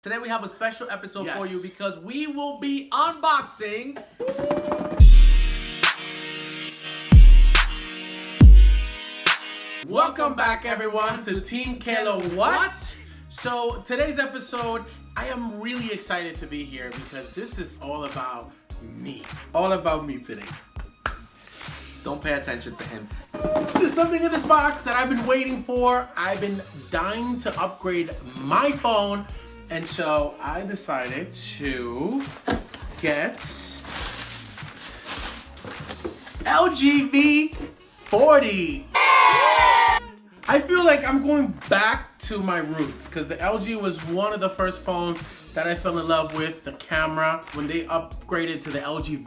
Today we have a special episode for you Yes. because we will be unboxing Welcome back, everyone, to TeamKLoWhat. So today's episode, I am really excited to be here because this is all about me. All about me today. Don't pay attention to him. There's something in this box that I've been waiting for. I've been dying to upgrade my phone, and so I decided to get LG V40. I feel like I'm going back to my roots because the LG was one of the first phones that I fell in love with. The camera, when they upgraded to the LG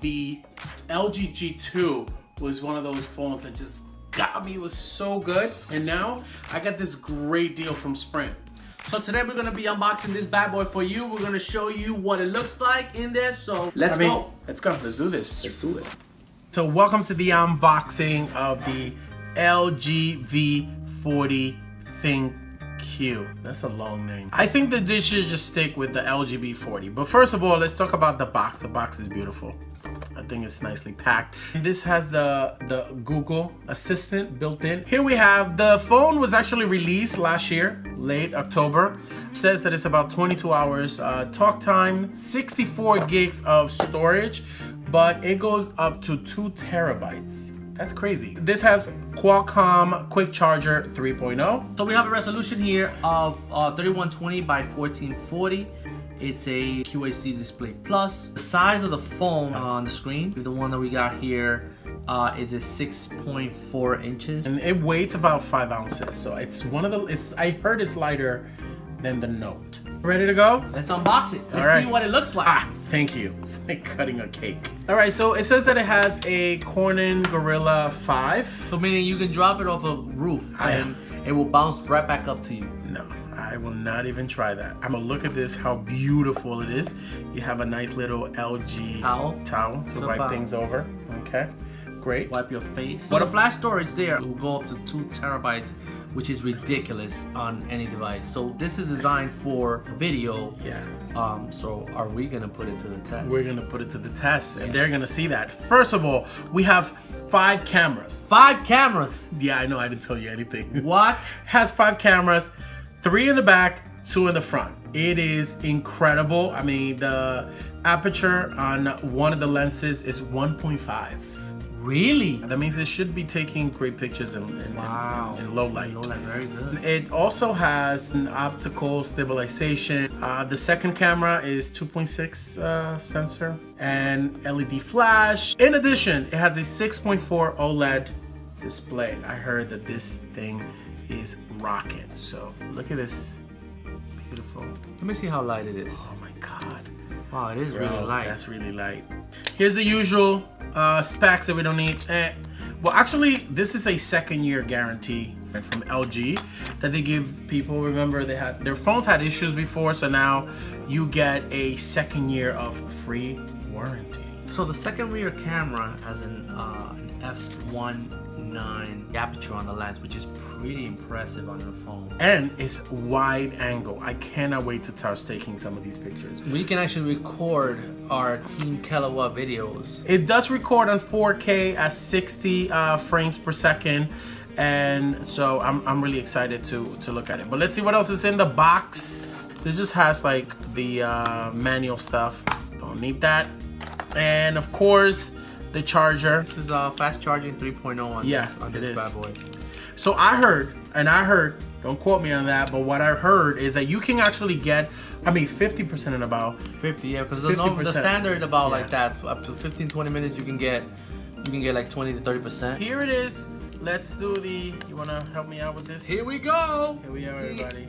G2 was one of those phones that just got me. It was so good. And now I got this great deal from Sprint. So today we're gonna be unboxing this bad boy for you. We're gonna show you what it looks like in there. So let's go. Let's go. Let's do this. Let's do it. So welcome to the unboxing of the LG V40 ThinQ. That's a long name. I think that this should just stick with the LG V40. But first of all, let's talk about the box. The box is beautiful. I think it's nicely packed. And this has the Google Assistant built in. Here we have, the phone was actually released last year, late October. It says that it's about 22 hours talk time, 64 gigs of storage, but it goes up to 2 terabytes. That's crazy. This has Qualcomm Quick Charger 3.0. So we have a resolution here of 3120 by 1440. It's a QHD Display Plus. The size of the phone on the screen, the one that we got here, is a 6.4 inches. And it weighs about 5 ounces. So it's one of the, I heard it's lighter than the Note. Ready to go? Let's unbox it. Let's right. see what it looks like. Ah, thank you. It's like cutting a cake. All right, so it says that it has a Corning Gorilla 5. So meaning you can drop it off a roof and it will bounce right back up to you. No, I will not even try that. I'm gonna look at this, how beautiful it is. You have a nice little LG towel to wipe things over. Okay, great. Wipe your face. So the flash storage there will go up to 2 terabytes, which is ridiculous on any device. So this is designed for video. Yeah. So are we gonna put it to the test? We're gonna put it to the test, and they're gonna see that. First of all, we have 5 cameras. 5 cameras. Yeah, I know. I didn't tell you anything. What? Has 5 cameras, 3 in the back, 2 in the front. It is incredible. I mean, the aperture on one of the lenses is 1.5. Really? That means it should be taking great pictures in low light. Low light, very good. It also has an optical stabilization. The second camera is 2.6 sensor and LED flash. In addition, it has a 6.4 OLED display. I heard that this thing is rocking. So look at this, beautiful. Let me see how light it is. Oh my God. Wow, it is really light. That's really light. Here's the usual specs that we don't need. Well, actually, this is a 2nd year guarantee from LG that they give people. Remember, their phones had issues before, so now you get a 2nd year of free warranty. So the second rear camera has an f1.9 aperture on the lens, which is pretty impressive on your phone. And it's wide angle. I cannot wait to start taking some of these pictures. We can actually record our TeamKLoWhat videos. It does record on 4K at 60 frames per second. And so I'm really excited to look at it. But let's see what else is in the box. This just has like the manual stuff. Don't need that. And of course, the charger. This is fast charging 3.0 on this bad boy. So I heard, don't quote me on that, but what I heard is that you can actually get, 50% and about. 50, yeah, because the standard about like that, up to 15-20 minutes you can get like 20 to 30%. Here it is. Let's do the, you wanna help me out with this? Here we go. Here we are, everybody.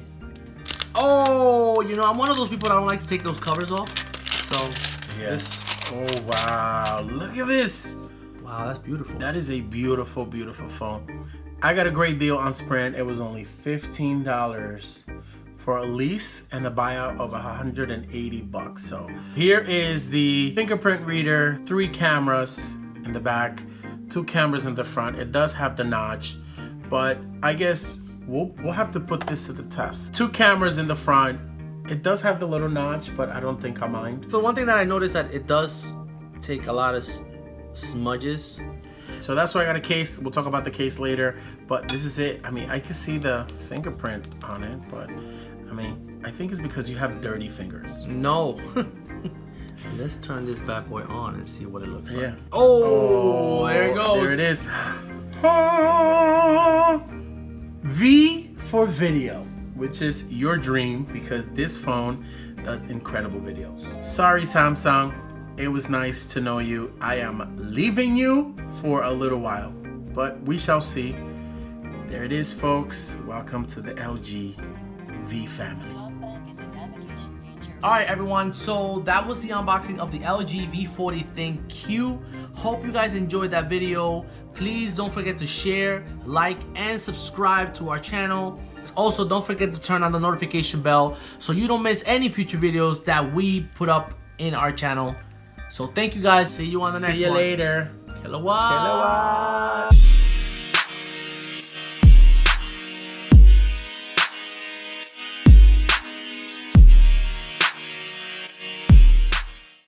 Oh, you know, I'm one of those people that don't like to take those covers off. So yes. Oh wow, look at this. Wow, that's beautiful. That is a beautiful, beautiful phone. I got a great deal on Sprint. It was only $15 for a lease and a buyout of $180. So here is the fingerprint reader, 3 cameras in the back, 2 cameras in the front. It does have the notch, but I guess we'll have to put this to the test. 2 cameras in the front, It does have the little notch, but I don't think I mind. So one thing that I noticed that it does take a lot of smudges. So that's why I got a case. We'll talk about the case later, but this is it. I mean, I can see the fingerprint on it, but I mean, I think it's because you have dirty fingers. No. Let's turn this bad boy on and see what it looks like. Yeah. Oh, there it goes. There it is. V for video, which is your dream because this phone does incredible videos. Sorry, Samsung. It was nice to know you. I am leaving you for a little while, but we shall see. There it is, folks. Welcome to the LG V family. Alright everyone, so that was the unboxing of the LG V40 ThinQ. Hope you guys enjoyed that video. Please don't forget to share, like, and subscribe to our channel. Also, don't forget to turn on the notification bell so you don't miss any future videos that we put up in our channel. So thank you guys. See you on the next one. See you later. QHD OLED. QHD OLED.